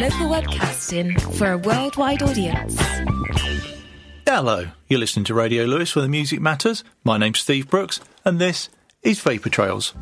local webcasting for a worldwide audience. Hello, you're listening to Radio Lewis, where the music matters. My name's Steve Brooks, and this is Vapour Trails.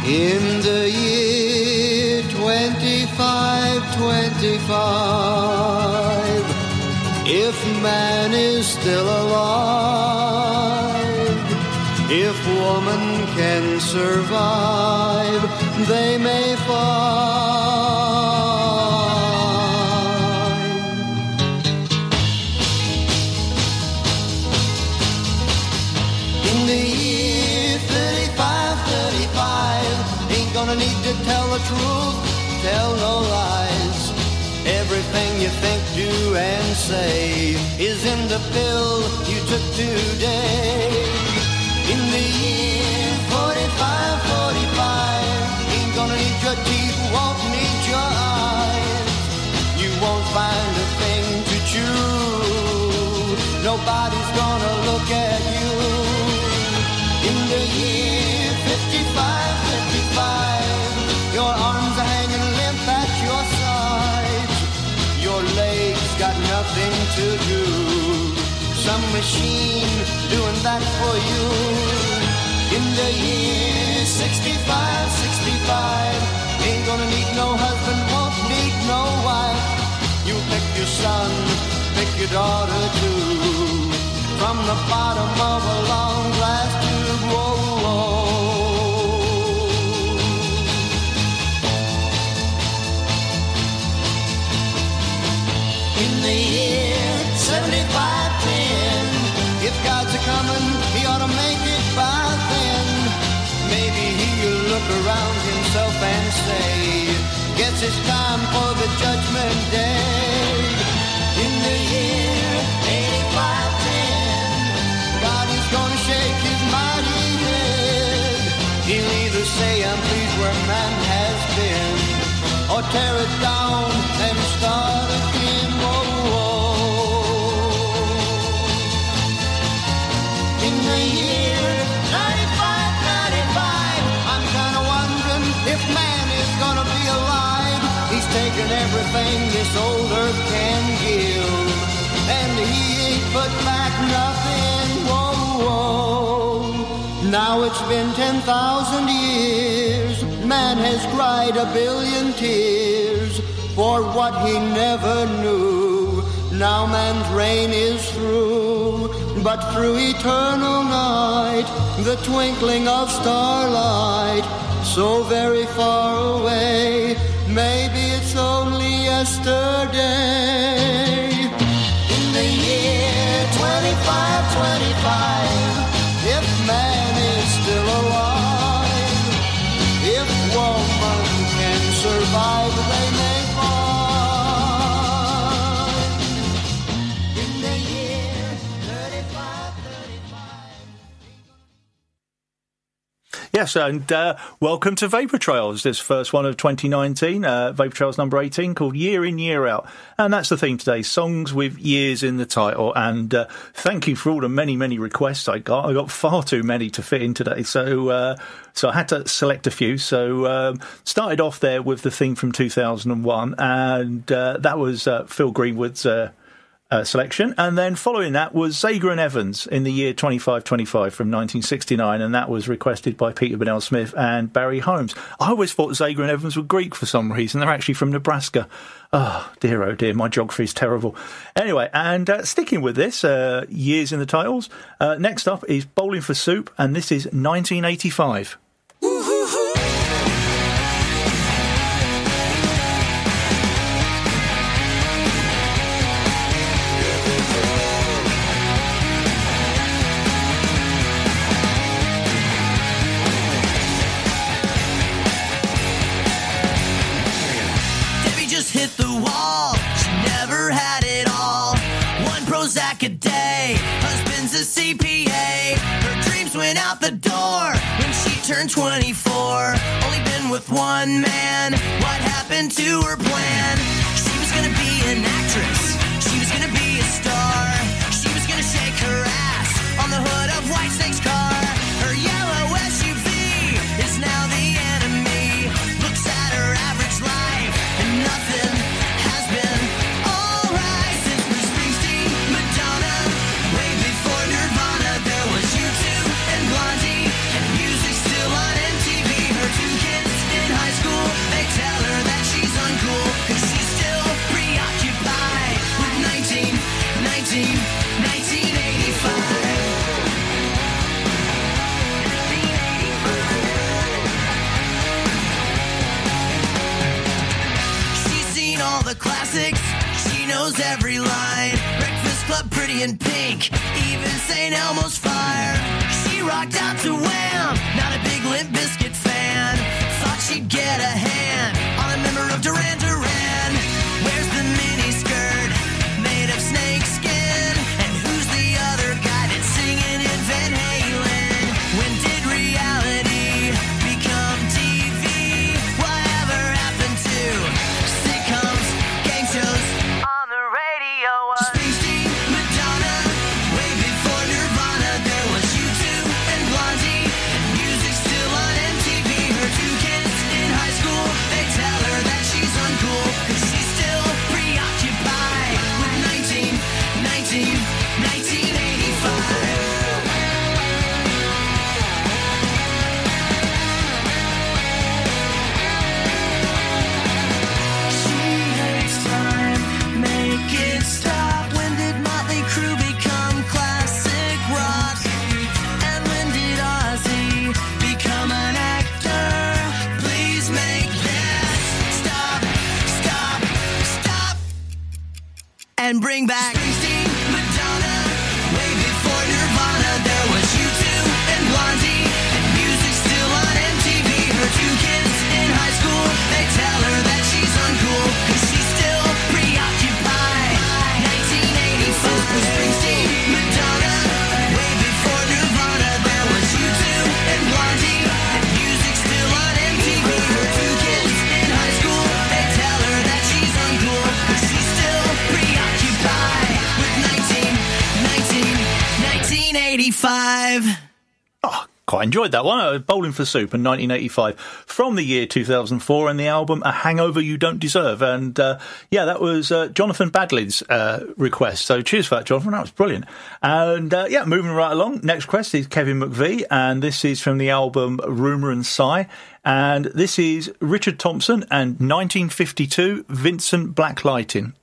In the year 2525, if man is still alive, if woman can survive, they may find. In the year 3535, ain't gonna need to tell the truth, tell no lies. Everything you think, do, and say is in the pill you took today. In the year 4545, ain't gonna need your teeth, won't need your eyes. You won't find a thing to chew, nobody's gonna look at you. In the year 5555, your arms are hanging limp at your sides. Your legs got nothing to do, some machine doing that for you. In the year 6565, ain't gonna need no husband, won't need no wife. You pick your son, pick your daughter too, from the bottom of a long glass tube. Whoa, whoa. In the year 7510, if God's a-comin', he ought to make it by then. Maybe he'll look around himself and say, guess it's time for the judgment day. In the year 8510, God is gonna shake his mighty head. He'll either say, I'm pleased where man has been, or tear it down and start again. Whoa, whoa. In the year 9595, I'm kind of wondering if man is gonna be alive. He's taken everything this old earth can give, and he ain't put back nothing. Whoa, whoa. Now it's been 10,000 years, man has cried a billion tears for what he never knew. Now man's reign is through, but through eternal night, the twinkling of starlight, so very far away, maybe it's only yesterday. In the year 2525, if man is still alive, if woman can survive, they may find. In the year 3535. Yes, and welcome to Vapour Trails, this first one of 2019, Vapour Trails number 18, called Year In, Year Out. And that's the theme today, songs with years in the title. And thank you for all the many, many requests I got. I got far too many to fit in today, so I had to select a few. So started off there with the theme from 2001, and that was Phil Greenwood's selection, and then following that was Zager and Evans in the year 2525 from 1969, and that was requested by Peter Burnell Smith and Barry Holmes. I always thought Zager and Evans were Greek for some reason. They're actually from Nebraska. Oh dear, my geography is terrible. Anyway, and sticking with this, years in the titles, next up is Bowling for Soup, and this is 1985. Hit the wall, she never had it all. One Prozac a day, husband's a CPA. Her dreams went out the door when she turned 24. Only been with one man, what happened to her plan? She was gonna be an actress, she was gonna be a star. She was gonna shake her ass on the hood of Whitesnake's car. Her yellow SUV is now the enemy. Looks at her average life and nothing has been alright since Bruce Springsteen, Madonna, way before Nirvana. There was U2 and Blondie, and music still on MTV. Her two kids in high school, they tell her that she's uncool, cause she's still preoccupied with 1985. All the classics, she knows every line. Breakfast Club, Pretty in Pink, even St. Elmo's Fire. She rocked out to Wham, not a big Limp Bizkit fan. Thought she'd get a hand on a member of Duran Duran. Where's the mini skirt made of snake skin? And who's the other guy that's singing in Van Halen? When did reality become TV? Whatever happened to sitcoms, game shows on the radio? Springsteen, Madonna, way before Nirvana. There was U2 and Blondie, and music still on MTV. Her two kids in high school, they tell her that she's uncool, cause she's still preoccupied with 1985. She hates time, make it stop. When did Motley Crue become classic rock? And when did Ozzy become an actor? Please make this stop, and bring back Springsteen, Madonna, way before Nirvana. There was U2 and Blondie, and music still on MTV. Her two kids in high school, they tell her that she's uncool, cause she's still preoccupied. 1985, Springsteen, Madonna, way before Nirvana. There was U2 and Blondie, and music still on MTV. Her two kids in high school, they tell her that she's uncool, cause she's still preoccupied with 1985. Oh, quite enjoyed that one. Bowling for Soup in 1985 from the year 2004, and the album A Hangover You Don't Deserve. And that was Jonathan Badley's request. So cheers for that, Jonathan. That was brilliant. And moving right along. Next request is Kevin McVie, and this is from the album Rumour and Sigh. And this is Richard Thompson and 1952 Vincent Black Lightning.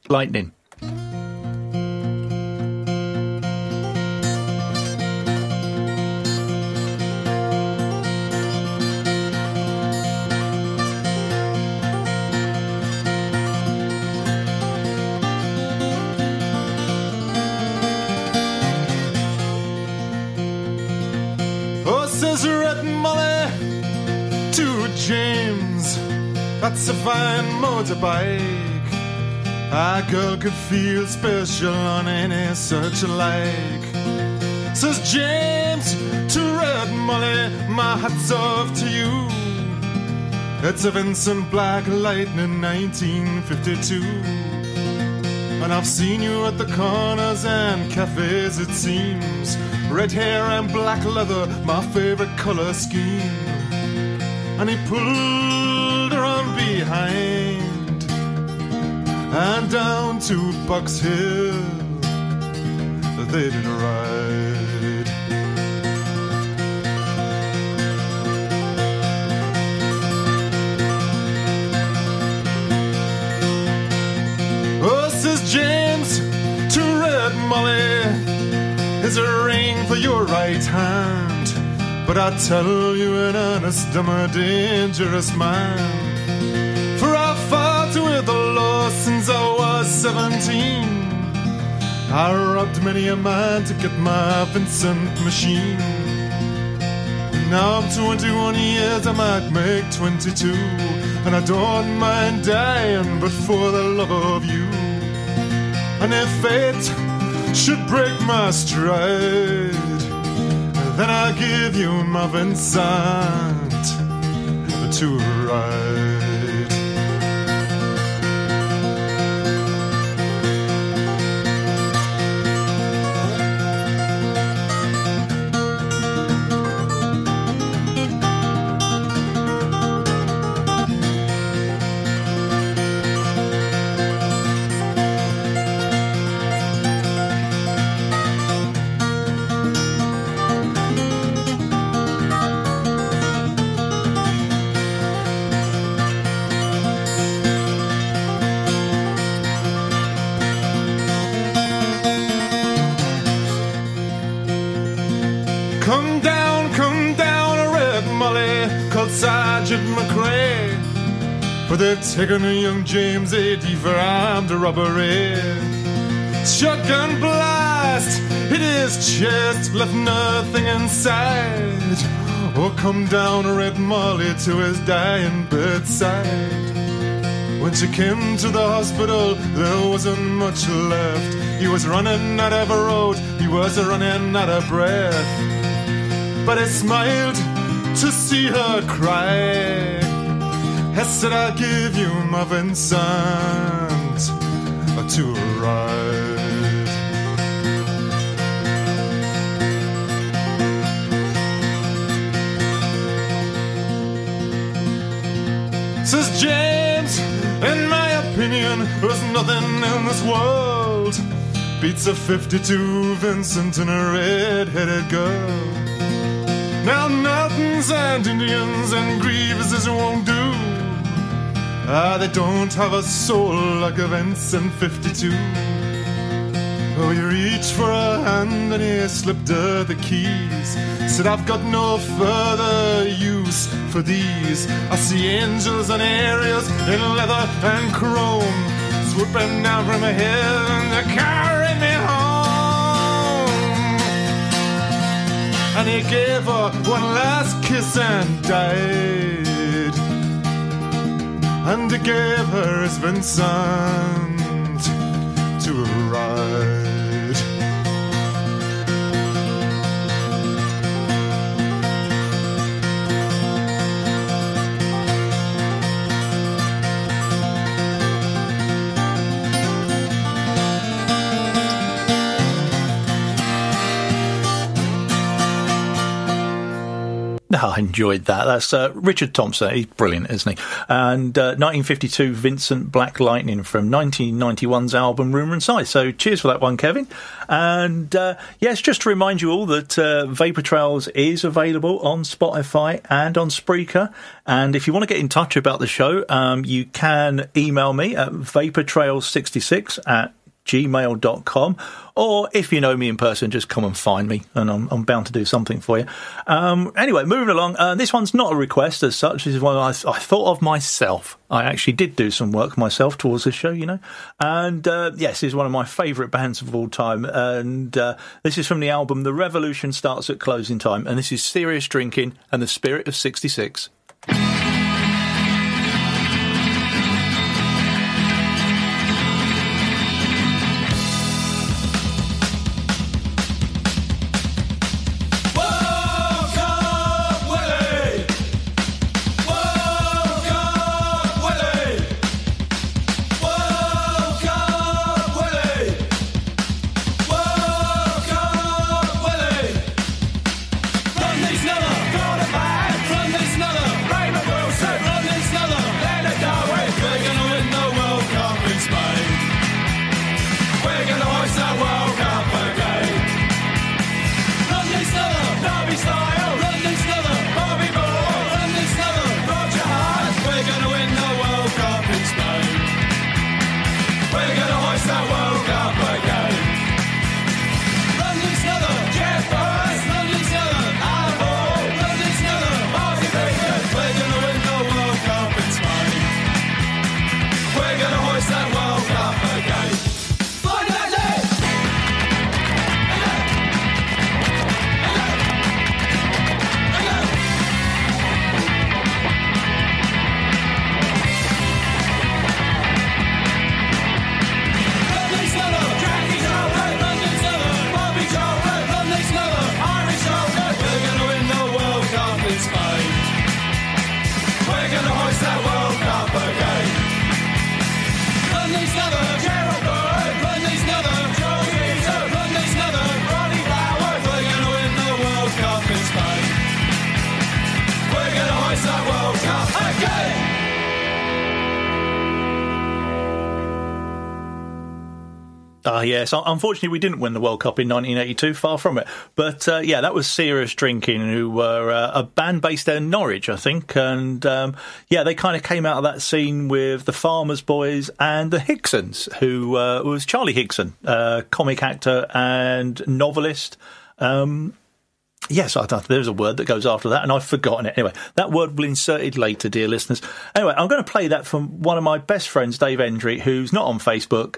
Oh, says Red Molly to James, that's a fine motorbike. A girl could feel special on any such like. Says James to Red Molly, my hat's off to you. It's a Vincent Black Lightning 1952. And I've seen you at the corners and cafes, it seems. Red hair and black leather, my favorite color scheme. And he pulled her on behind and down to Box Hill they did ride. Oh, says James to Red Molly, is a ring for your right hand, but I tell you in earnest, I'm a dangerous man. For I've fought with the law since I was 17. I robbed many a man to get my Vincent machine. Now I'm 21 years, I might make 22, and I don't mind dying, but for the love of you. And if fate should break my stride, then I'll give you my Vincent to ride. Sergeant McRae, for they've taken a young James AD for armed robbery. Shotgun blast hit his chest, left nothing inside. Oh, come down, Red Molly, to his dying bedside. When she came to the hospital, there wasn't much left. He was running out of a road, he was running out of breath. But he smiled to see her cry. I said, I'll give you my Vincent to ride. Says James, in my opinion, there's nothing in this world beats a 52 Vincent and a red-headed girl. Now Nortons and Indians and Grieveses won't do. They don't have a soul like a Vincent 52. Oh, he reached for a hand and he slipped her the keys. Said, I've got no further use for these. I see angels and aerials in leather and chrome, swooping down from heaven to carry me home. And he gave her one last kiss and died. And he gave her his Vincent to ride. Oh, I enjoyed that. That's Richard Thompson. He's brilliant, isn't he? And 1952 Vincent Black Lightning from 1991's album Rumour and Size. So cheers for that one, Kevin. And yes, just to remind you all that Vapour Trails is available on Spotify and on Spreaker. And if you want to get in touch about the show, you can email me at vapourtrails66@gmail.com, or if you know me in person, just come and find me and I'm bound to do something for you. Anyway, moving along, this one's not a request as such. This is one I thought of myself. I actually did do some work myself towards this show, you know, and yes, this is one of my favourite bands of all time, and this is from the album The Revolution Starts at Closing Time, and this is Serious Drinking and the Spirit of 66. Welcome Yes. Unfortunately, we didn't win the World Cup in 1982, far from it. But, that was Serious Drinking, who were a band based in Norwich, I think. And, they kind of came out of that scene with the Farmers Boys and the Hicksons, who was Charlie Hickson, comic actor and novelist. Yes, there's a word that goes after that, and I've forgotten it. Anyway, that word will be inserted later, dear listeners. Anyway, I'm going to play that from one of my best friends, Dave Endry, who's not on Facebook,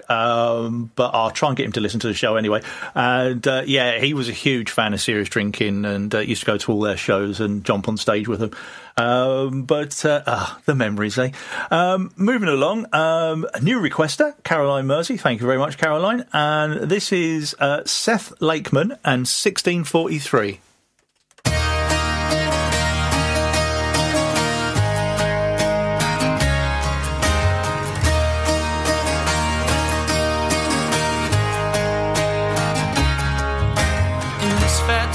but I'll try and get him to listen to the show anyway. And, he was a huge fan of Serious Drinking and used to go to all their shows and jump on stage with them. The memories, eh? Moving along, a new requester, Caroline Mersey. Thank you very much, Caroline. And this is Seth Lakeman and 1643.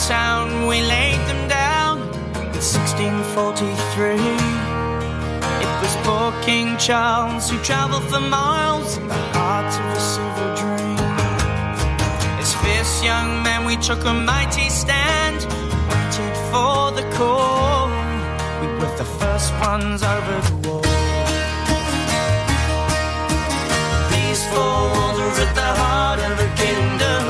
Town, we laid them down in 1643. It was poor King Charles who travelled for miles in the heart of a silver dream. As fierce young men we took a mighty stand, waited for the call. We were the first ones over the wall. These four walls are at the heart of the kingdom.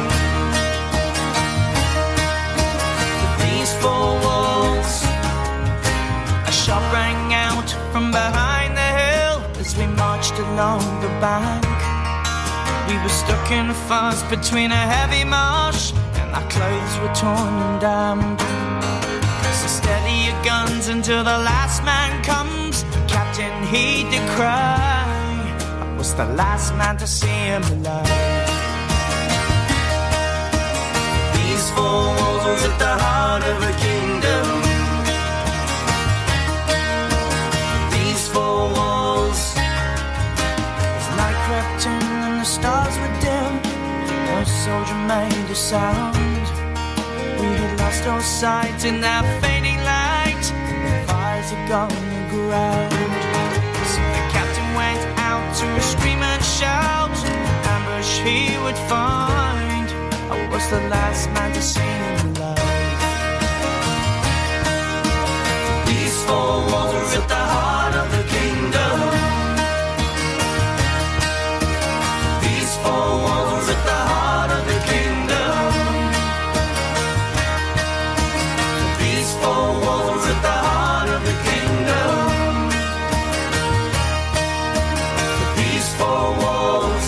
Four walls. A shot rang out from behind the hill as we marched along the bank. We were stuck in a fast between a heavy marsh, and our clothes were torn and damned. So steady your guns until the last man comes. Captain, he did cry. I was the last man to see him alive. These four walls are at the heart of a kingdom. These four walls. As night crept in and the stars were dim, no soldier made a sound. We had lost all sight in that fading light. The fires had gone aground. So the captain went out to scream and shout. Ambush he would find. I was the last man to see him alive. These four walls are at the heart of the kingdom. These four walls are at the heart of the kingdom. These four walls are at the heart of the kingdom. These four walls.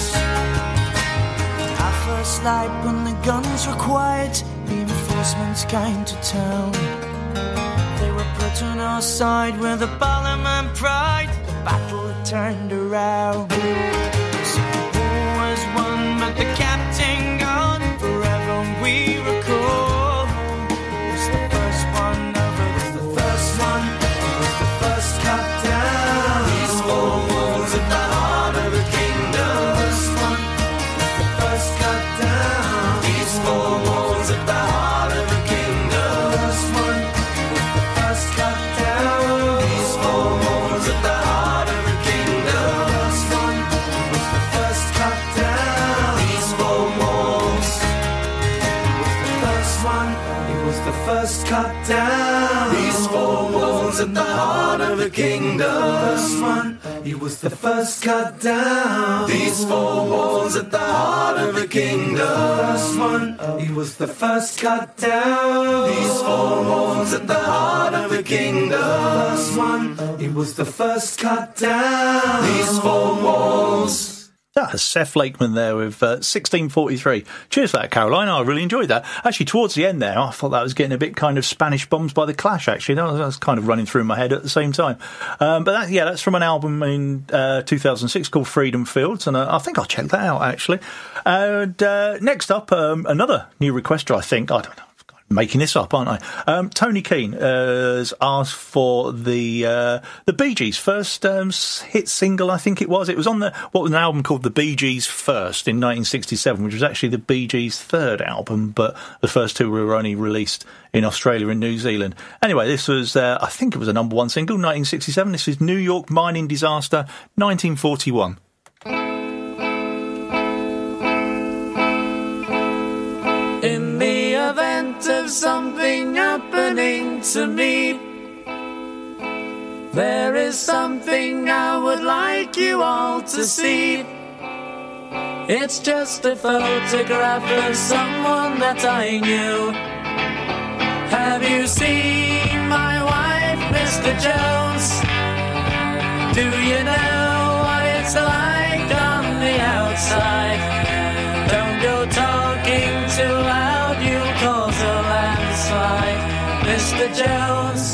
Our first light when the guns were quiet, reinforcements came to town. They were put on our side with a Parliament pride. The battle had turned around. So the war was won, but the captain gone. Forever we recall. It was the first one over. It was the first one. It was the first cut down. These four walls at the heart of the kingdom. First one. The first cut down. These four walls at the heart of the kingdom. First one. The first cut down. These four walls at the heart of the kingdom. First one. The first cut down. These four walls. The first one. It was the first cut down. These four walls at the heart of the kingdom. First one. He was the first cut down. These four walls at the heart of the kingdom. First one. He was the first cut down. These four walls at the heart of the kingdom. First one. He was the first cut down. These four walls. That's Seth Lakeman there with 1643. Cheers for that, Caroline. I really enjoyed that. Actually, towards the end there, I thought that was getting a bit kind of Spanish Bombs by the Clash, actually. That was kind of running through my head at the same time. That's from an album in 2006 called Freedom Fields, and I think I'll check that out, actually. And next up, another new requester, I think. I don't know. Making this up, aren't I? Tony Keane has asked for the Bee Gees' first hit single, I think it was. It was on what was an album called The Bee Gees First in 1967, which was actually the Bee Gees' third album, but the first two were only released in Australia and New Zealand. Anyway, this was, I think it was a number one single, 1967. This is New York Mining Disaster, 1941. event of something happening to me, there is something I would like you all to see. It's just a photograph of someone that I knew. Have you seen my wife, Mr. Jones? Do you know what it's like on the outside? Don't go talking too loud, you'll cause a landslide, Mr. Jones.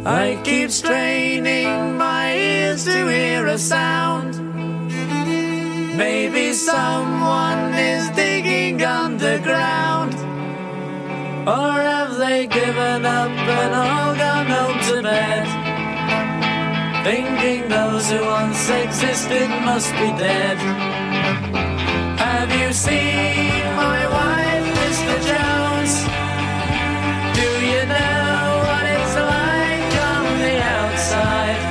I keep straining my ears to hear a sound. Maybe someone is digging underground. Or have they given up and all gone home to bed, thinking those who once existed must be dead? Have you seen my wife, Mr. Jones? Do you know what it's like on the outside?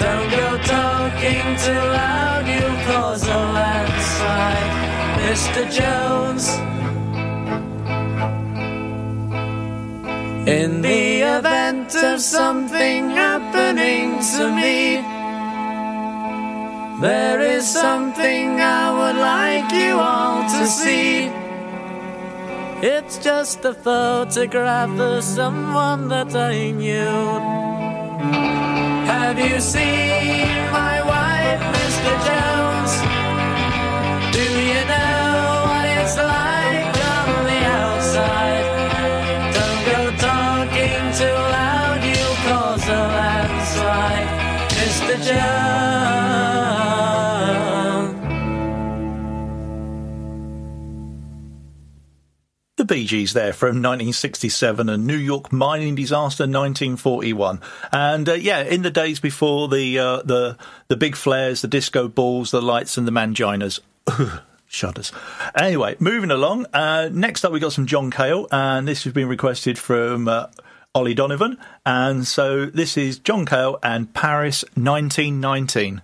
Don't go talking too loud, you'll cause a landslide, Mr. Jones. In the event of something happening to me, there is something I would like you all to see. It's just a photograph of someone that I knew. Have you seen my wife, Mr. Jones? Do you know what it's like on the outside? Don't go talking too loud, you'll cause a landslide, Mr. Jones. The Bee Gees there from 1967 and New York mining disaster 1941. And in the days before the big flares, the disco balls, the lights and the manginas. Shudders. Anyway, moving along. Next up we got some John Cale, and this has been requested from Ollie Donovan. And so this is John Cale and Paris 1919.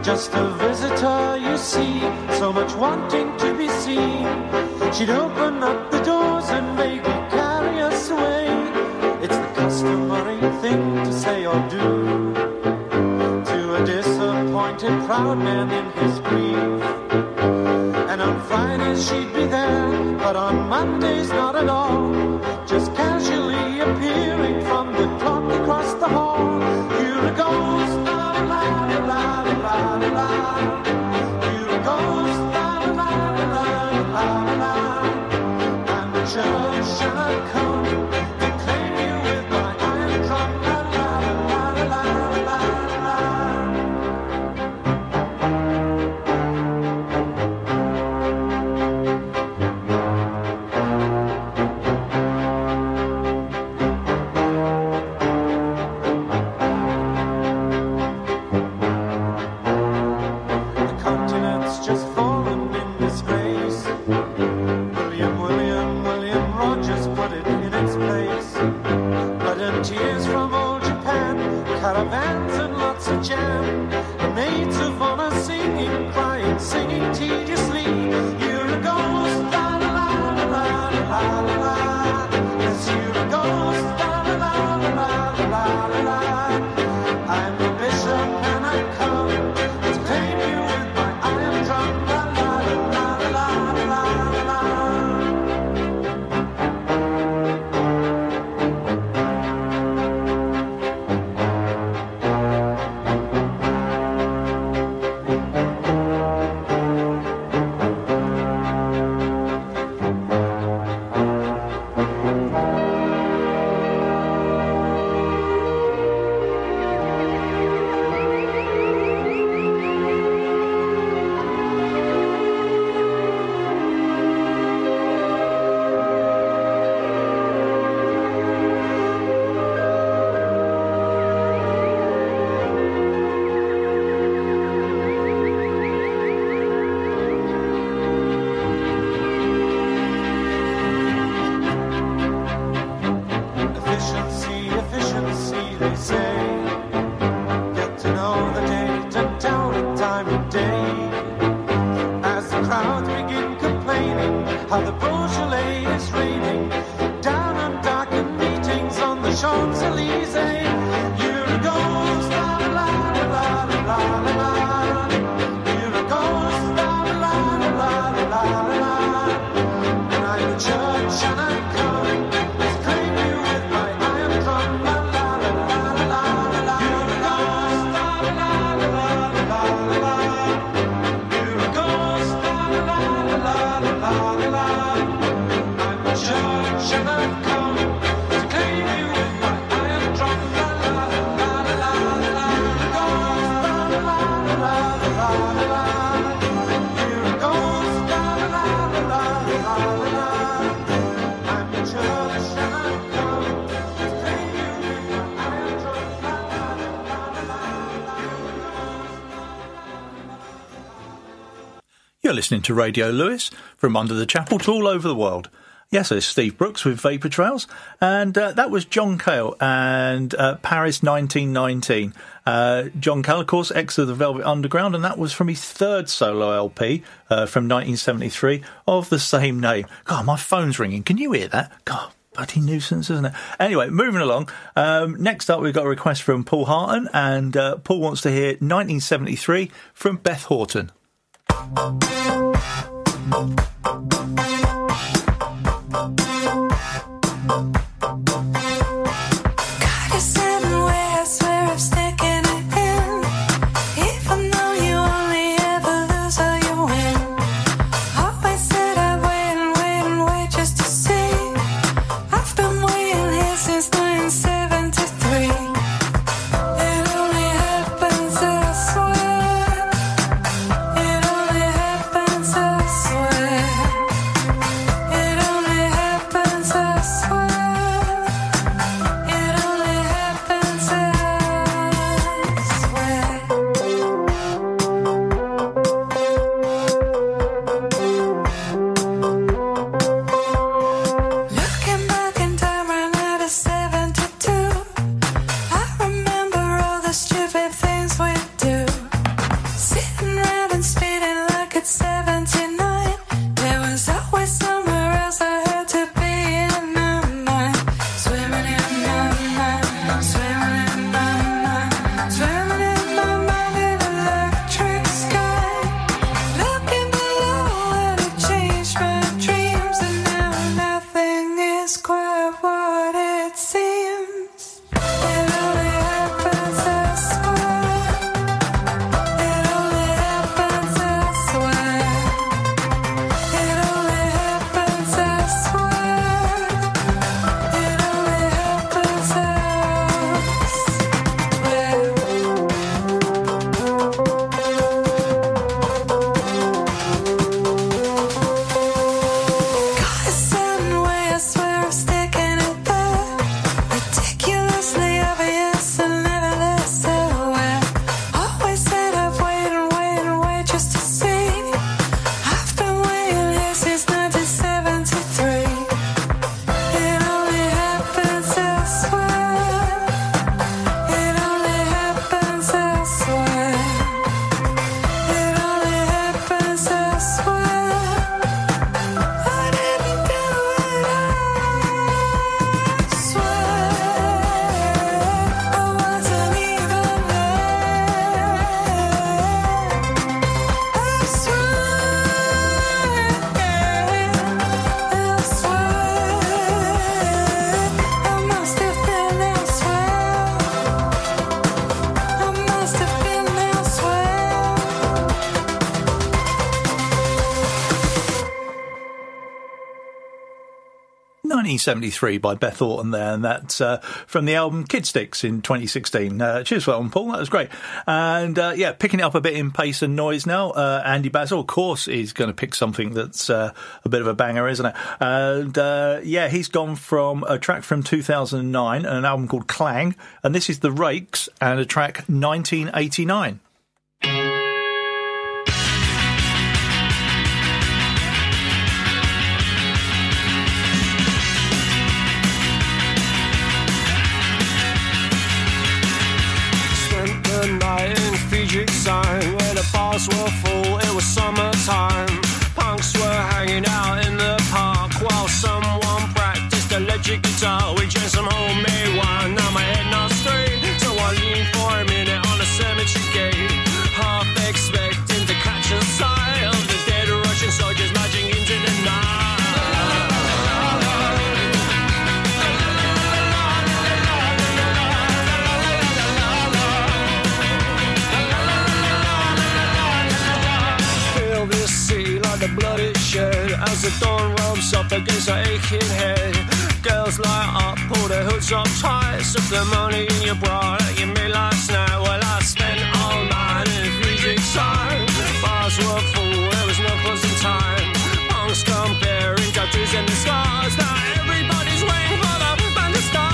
Just a visitor, you see, so much wanting to be seen. She'd open up the doors and maybe carry us away. It's the customary thing to say or do to a disappointed proud man in his grief. And on Fridays she'd be there, but on Mondays not at all, just casually appearing from the clock across the hall. Here it goes, la la la la la la. Here it goes, la la la la la. And the church shall come to claim you with my iron drum, la la la la la la. how the Beaujolais is raining down on darkened meetings on the Champs-Elysees. You're a ghost, la la la la la la la. You're a ghost, la la la la la la la. And I'm a judge and I'm coming to claim you with my iron drum. La la la la la la la. You're a ghost, la la la la la la la. You're a ghost, la la la la la la la. I'm a judge and I'm coming to claim you with my iron drum. La la la la la la. You're a ghost, la la la la la la. You're a ghost, la la la la la la. I'm a judge and I'm coming to claim you with my iron drum. La la la la la. You're listening to Radio Lewis, from under the chapel to all over the world. Yes, there's Steve Brooks with Vapour Trails, and that was John Cale and Paris 1919. John Cale, of course, ex of the Velvet Underground, and that was from his third solo LP from 1973 of the same name. God, my phone's ringing. Can you hear that? God, bloody nuisance, isn't it? Anyway, moving along. Next up, we've got a request from Paul Harton, and Paul wants to hear 1973 from Beth Horton. Got a certain way, I swear I'm sticking it in. Even though you only ever lose or you win. Always said I'd wait and wait and wait just to see. I've been waiting here since 1973. It only happens, I swear. It only happens, I swear. It only happens, I swear. It only happens, I Looking back in time right now to 72, I remember all the stupid things we do. Sitting around and speeding like it's 79. There was always somewhere else I had to be in my mind. Swimming in my mind, swimming in my mind, swimming in my mind in electric sky. Looking below and it changed my dreams, and now nothing is quite what it seems. It only happens, I swear. It only happens, I swear. It only happens, I swear. It only happens, I Got a certain way, I swear I'm sticking it there. Ridiculously obvious and nevertheless aware. Always said I'd wait and wait and wait just to see. I've been waiting here since 1973. It only happens, I swear. It only happens, I swear. It only happens, I swear. I didn't do it, I swear. I wasn't even there. I swear. I swear. I must have been elsewhere. I must have been elsewhere. 1973 by Beth Horton there, and that's from the album Kid Sticks in 2016. Cheers for that one, Paul. That was great. And yeah, picking it up a bit in pace and noise now. Andy Basil, of course, is going to pick something that's a bit of a banger, isn't it? And yeah, he's gone from a track from 2009 and an album called Clang, and this is The Rakes and a track 1989. Spent the night in Fiji Sign, where the bars were full, it was summertime. Punks were hanging out in the electric guitar. We drank some homemade wine, now my head not straight. So I lean for a minute on a cemetery gate, half expecting to catch a sight of the dead Russian soldiers marching into the night. Feel this sea like the blood it shed as the dawn rolls up against her aching head. Girls light up, pull their hoods up tight, stuff the money in your bra that you made last night. Well, I spent all night in freezing sun. Bars were full, there was no closing time. Punks comparing tattoos and the scars. Now everybody's waiting for the band to start.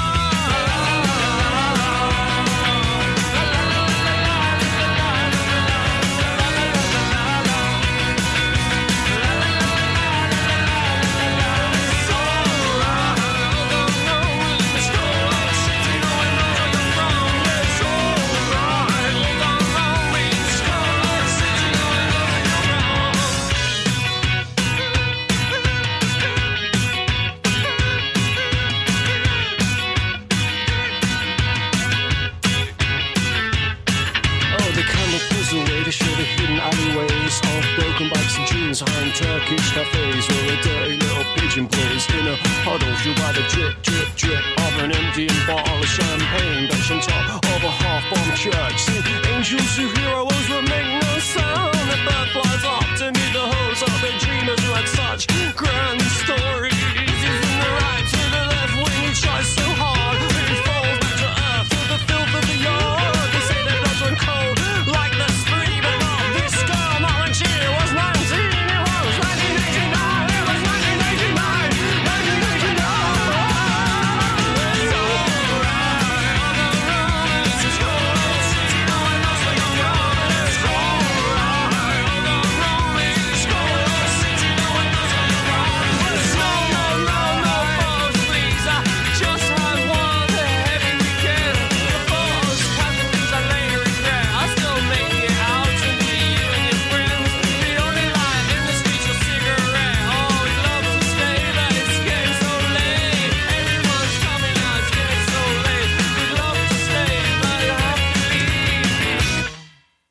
Alleyways of broken bikes and jeans behind Turkish cafes where a dirty little pigeon plays in a huddle through by the drip, drip, drip of an emptying bottle of champagne that's on top of a half-bombed church. See, angels who heroes will make no sound. The bird flies up to meet the hopes of the dreamers who had such grand stories. He's in the right to the left when he tries so hard. He falls back to earth to the filth of the yard. They say their blood's run cold like the spring.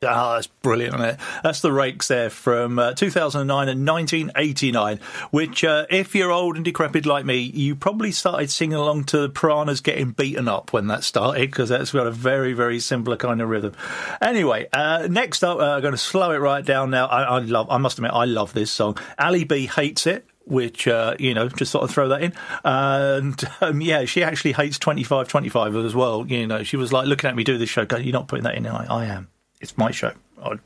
Oh, that's brilliant, isn't it? That's the Rakes there from 2009 and 1989, which, if you're old and decrepit like me, you probably started singing along to Piranhas Getting Beaten Up when that started, because that's got a very, very simpler kind of rhythm. Anyway, next up, I'm going to slow it right down now. I must admit, I love this song. Ali B hates it, which, just sort of throw that in. And, yeah, she actually hates 2525 as well. You know, she was like looking at me do this show, going, you're not putting that in. I am. It's my show.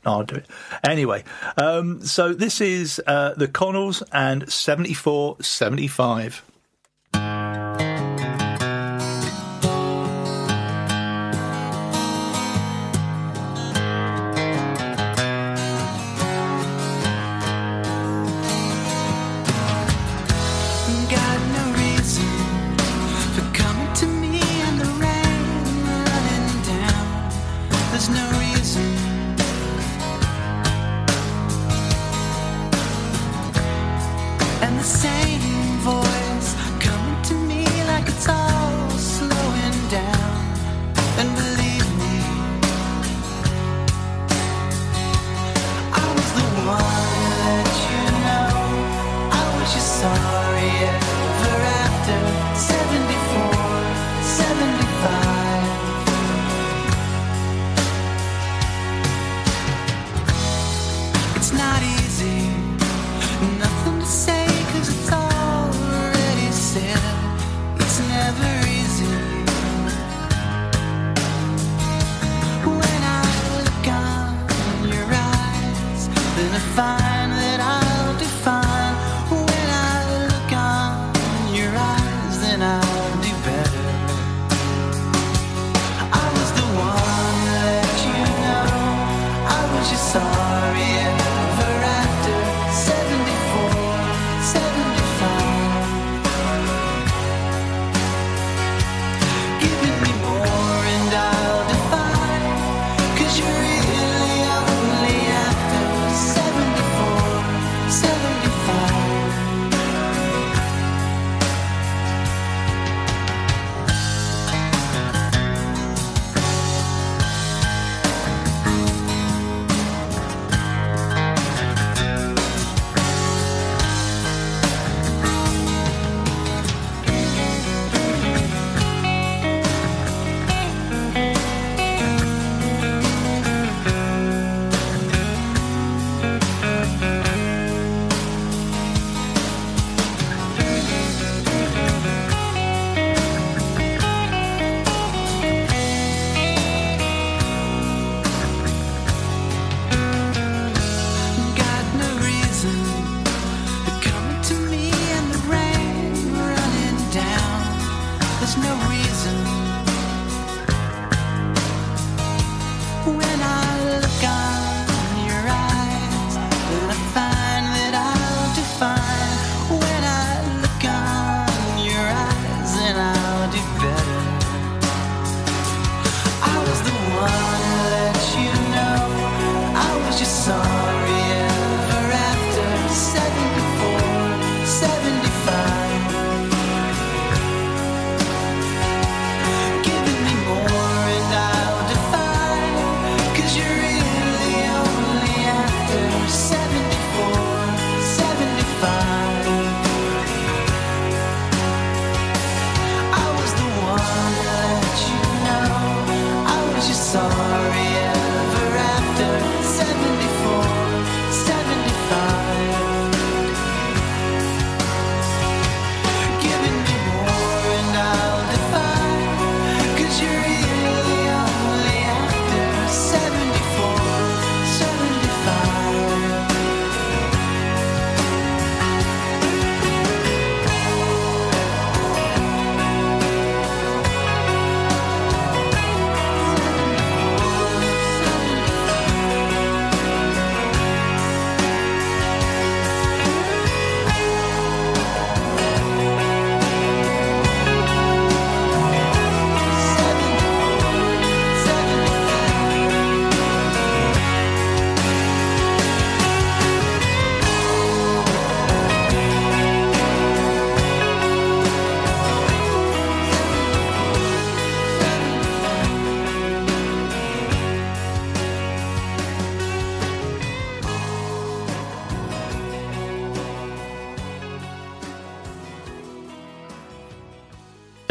I'll do it. Anyway, so this is the Connells and 74-75.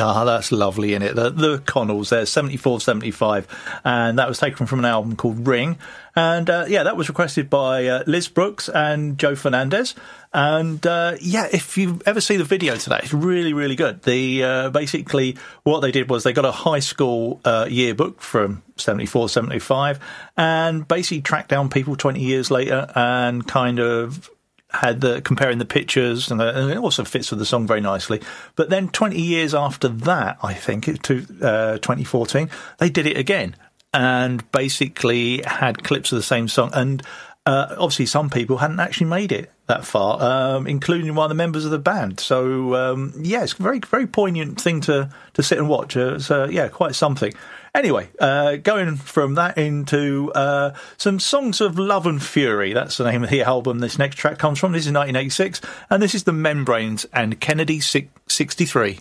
Ah, that's lovely, in it. The Connells there, 74, 75, and that was taken from an album called Ring. And that was requested by Liz Brooks and Joe Fernandez. And if you ever see the video to that, it's really, really good. The basically what they did was they got a high school yearbook from 74, 75, and basically tracked down people 20 years later and kind of had comparing the pictures, and it also fits with the song very nicely. But then 20 years after that, I think, to 2014, they did it again and basically had clips of the same song. And obviously some people hadn't actually made it that far, including one of the members of the band. So, it's a very, very poignant thing to sit and watch. It's quite something. Anyway, going from that into some songs of love and fury. That's the name of the album this next track comes from. This is 1986, and this is The Membranes and Kennedy 63.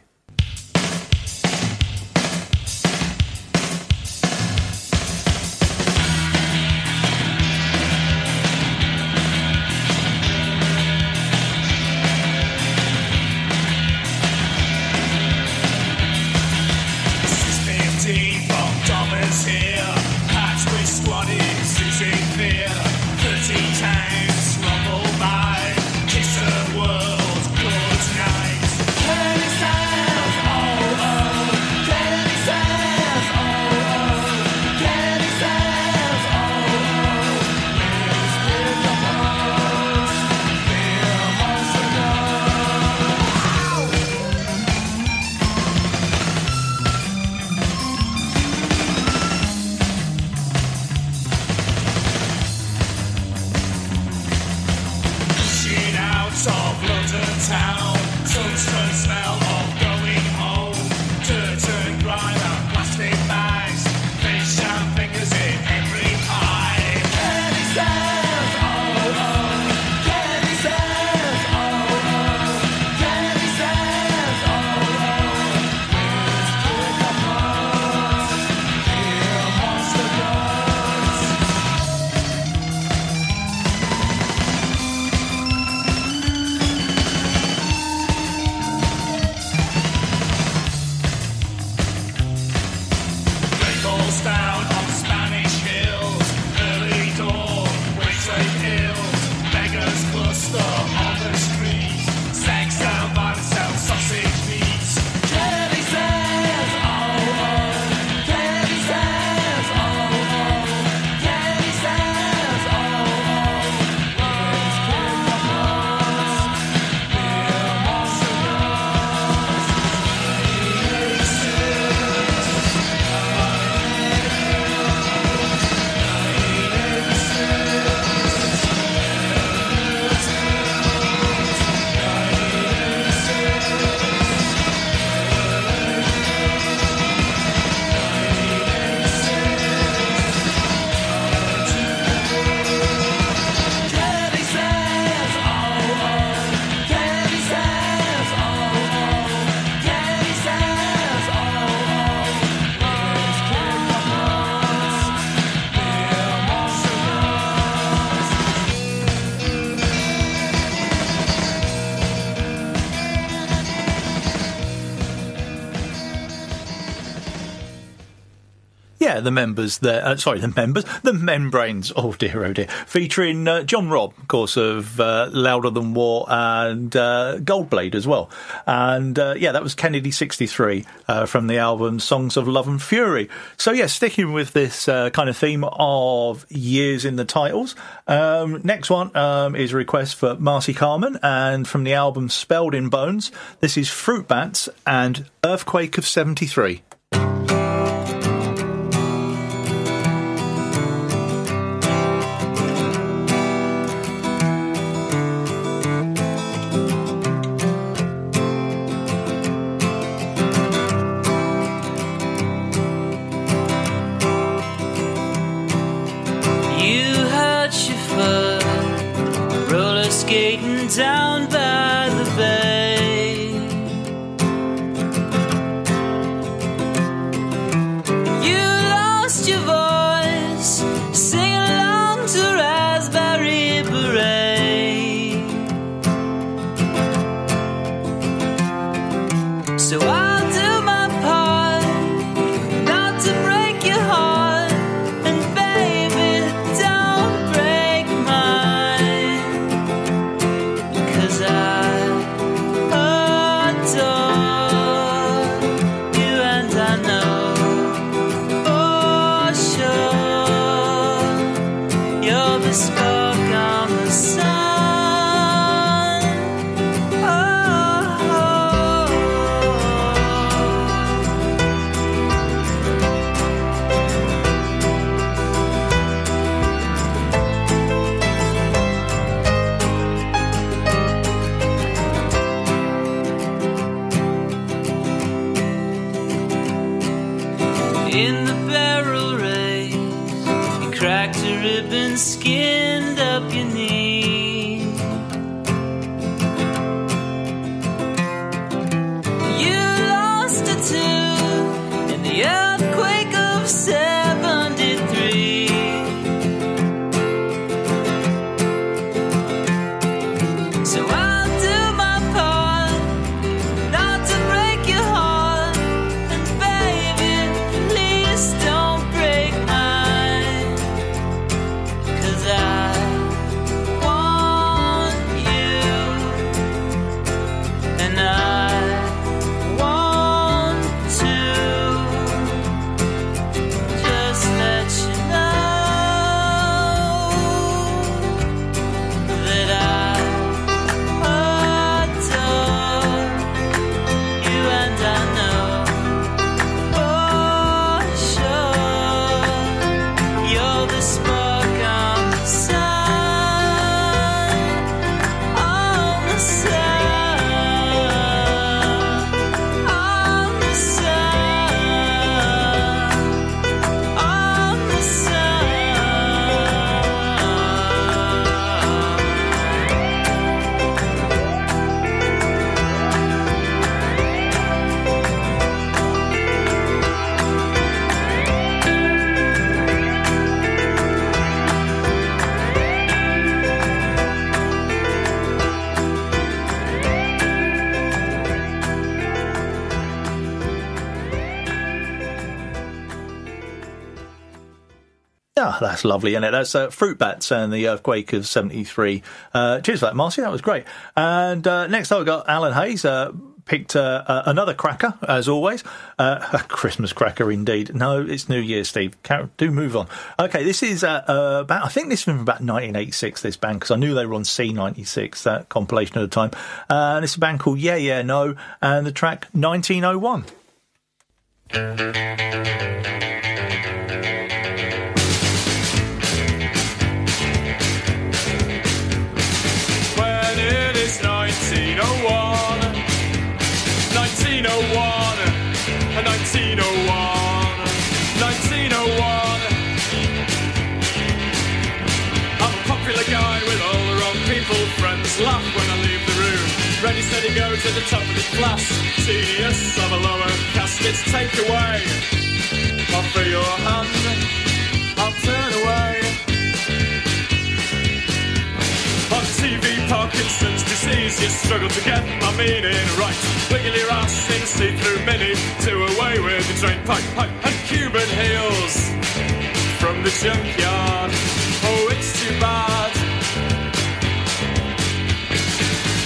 The members there. The Membranes. Oh dear, featuring John Robb, of course, of Louder Than War and Goldblade as well. And that was Kennedy 63 from the album Songs of Love and Fury. So sticking with this kind of theme of years in the titles. Next one is a request for Marcy Carmen, and from the album Spelled in Bones, this is Fruit Bats and Earthquake of 73. Down by the bay, ribbon skinned up your knee. You lost it too in the earthquake of 73. So I'll do my part not to break your heart, and baby, please don't break mine, 'cause I want you, and I want to just let you know that I adore you, and I know for sure you're the spark on the sun, on the sun, on the sun, on the sun. Ah, that's lovely, isn't it? That's Fruit Bats and the Earthquake of 73. Cheers for that, Marcy. That was great. And next up, I've got Alan Hayes. Picked another cracker, as always. A Christmas cracker, indeed. No, it's New Year, Steve. Do move on. Okay, this is about, I think this is from about 1986, this band, because I knew they were on C96, that compilation at the time. And it's a band called Yeah, Yeah, No, and the track 1901. When it is 1901, 1901, 1901, 1901. I'm a popular guy with all the wrong people. Friends laugh when I leave the room. Ready, steady, go to the top of the class. Genius of a lower caste, it's take away. Offer your hand, I'll turn away. On TV, Parkinson's disease, you struggle to get my meaning right. Wiggle your ass in see-through mini, do away with the drain pipe, and Cuban heels from the junkyard. Oh, it's too bad.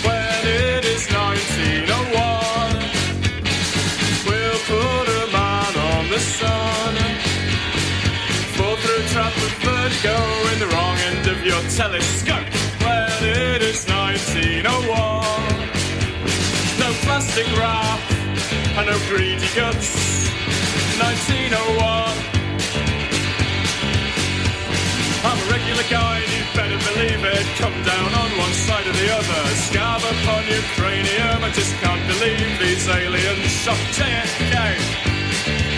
When it is 1901, we'll put a man on the sun. Fall through a trap with vertigo in the wrong end of your telescope. When it is 1901, no plastic wrap and no greedy guts. 1901, I'm a regular guy, you better believe it. Come down on one side or the other, scab upon your cranium. I just can't believe these aliens shot JFK.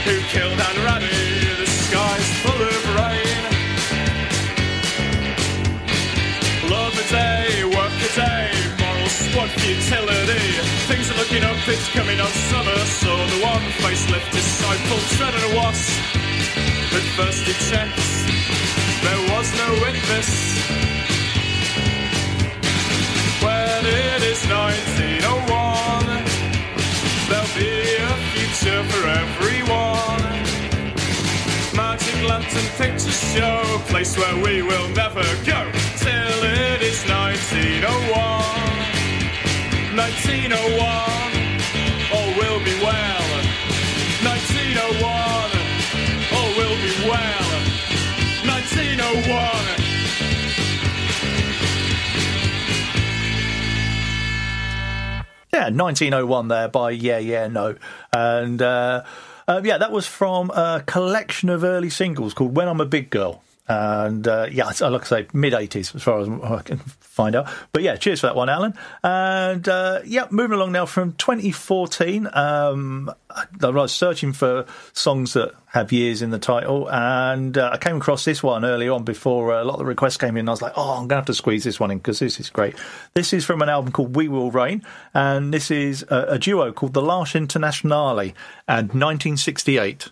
Who killed Anne Raddy? The sky's full of rain. Love a day, work a day, moral squad futility. Things are looking up, it's coming on summer. Saw the one facelift disciple treading a wasp. But first he checks, there was no witness. When it is 1901, there'll be a future for everyone. Magic lantern picture show, place where we will never go till it is 1901. 1901, all will be well. 1901, all will be well. 1901. Yeah, 1901 there by Yeah, Yeah, No. And yeah, that was from a collection of early singles called When I'm a Big Girl. And yeah, so like I say, mid-80s as far as I can find out. But yeah, cheers for that one, Alan. And yeah, moving along now from 2014. I was searching for songs that have years in the title, and I came across this one early on before a lot of the requests came in. And I was like, oh, I'm going to have to squeeze this one in because this is great. This is from an album called We Will Rain, and this is a duo called The L'Arche Internationale and 1968.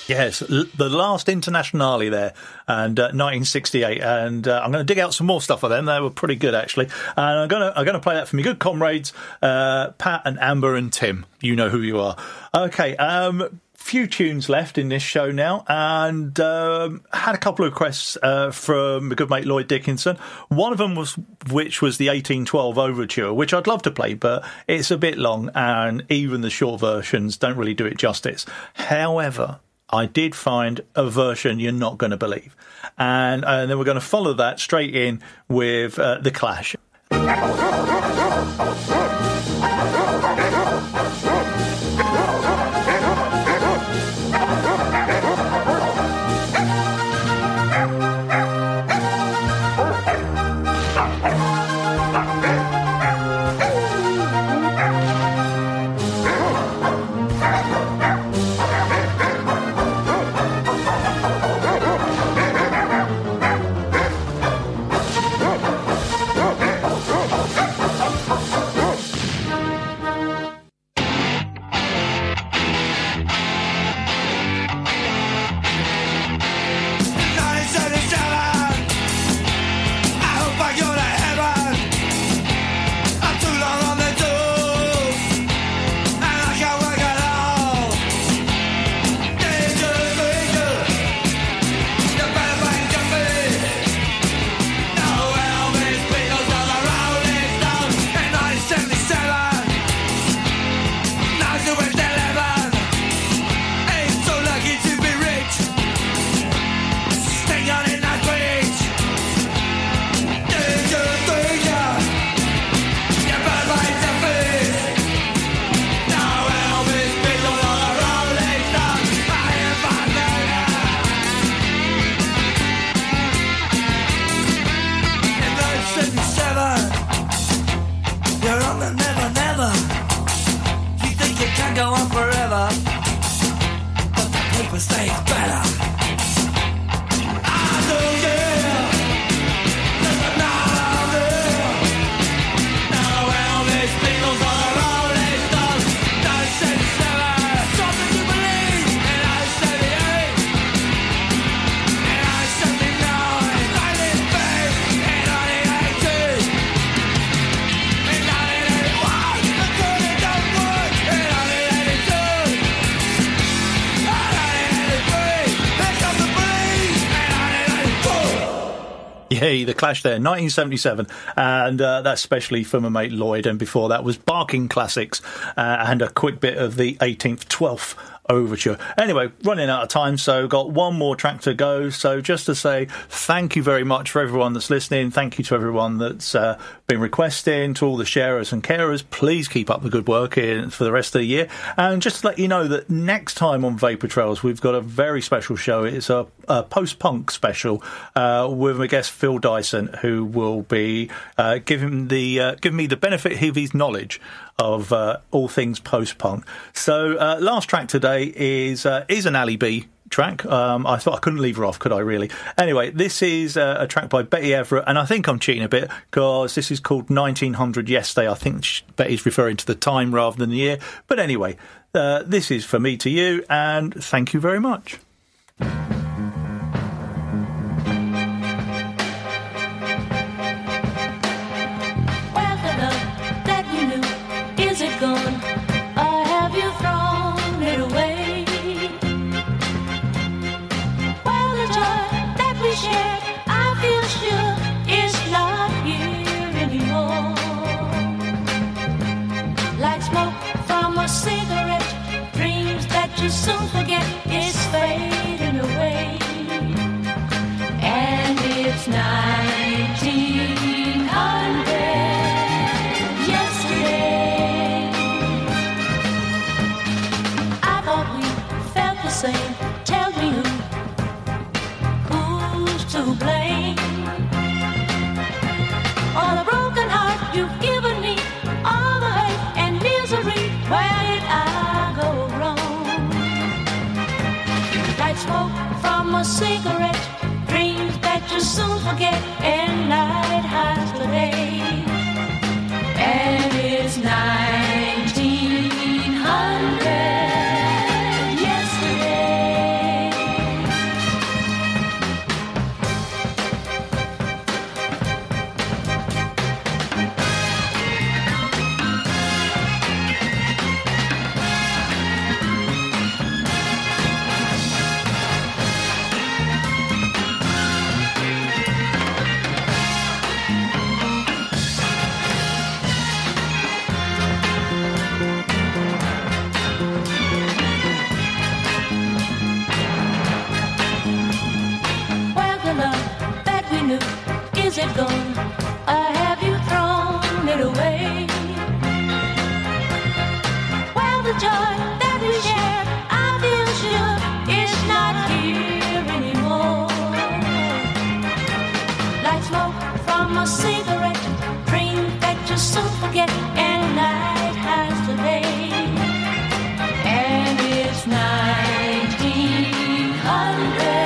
Yes, the last Internationale there, and 1968, and I'm going to dig out some more stuff of them. They were pretty good, actually, and I'm going to play that for my good comrades, Pat and Amber and Tim. You know who you are. Okay, few tunes left in this show now, and had a couple of requests from my good mate Lloyd Dickinson. One of them was the 1812 Overture, which I'd love to play, but it's a bit long, and even the short versions don't really do it justice. However, I did find a version you're not going to believe. And then we're going to follow that straight in with The Clash. Hey, The Clash there, 1977, and that's especially for my mate Lloyd, and before that was Barking Classics, and a quick bit of the 18th 12th Overture. Anyway, running out of time, so got one more track to go. So just to say thank you very much for everyone that's listening. Thank you to everyone that's been requesting, to all the sharers and carers. Please keep up the good work for the rest of the year. And just to let you know that next time on Vapour Trails, we've got a very special show. It's a post-punk special with my guest Phil Dyson, who will be giving me the benefit of his knowledge of all things post-punk. So last track today is an Ali B track. I thought I couldn't leave her off, could I really? Anyway, this is a track by Betty Everett, and I think I'm cheating a bit because this is called 1900 Yesterday. I think Betty's referring to the time rather than the year. But anyway, this is For Me to You, and thank you very much. Is it gone, or have you thrown it away? Well, the joy that we shared, I feel sure is not here anymore. Like smoke from a cigarette, dreams that you soon forget is fading away. And it's 1900. Same. Tell me who's to blame? All the broken heart you've given me, all the hate and misery. Where did I go wrong? Like smoke from a cigarette, dreams that you soon forget, and night hides the day. And it's 1900. Is it gone, or have you thrown it away? Well, the joy that we shared, I feel sure is not here anymore. Like smoke from a cigarette, dreams that you soon forget, and night hides the day. And it's 1900.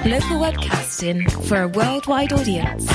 Local webcasting for a worldwide audience.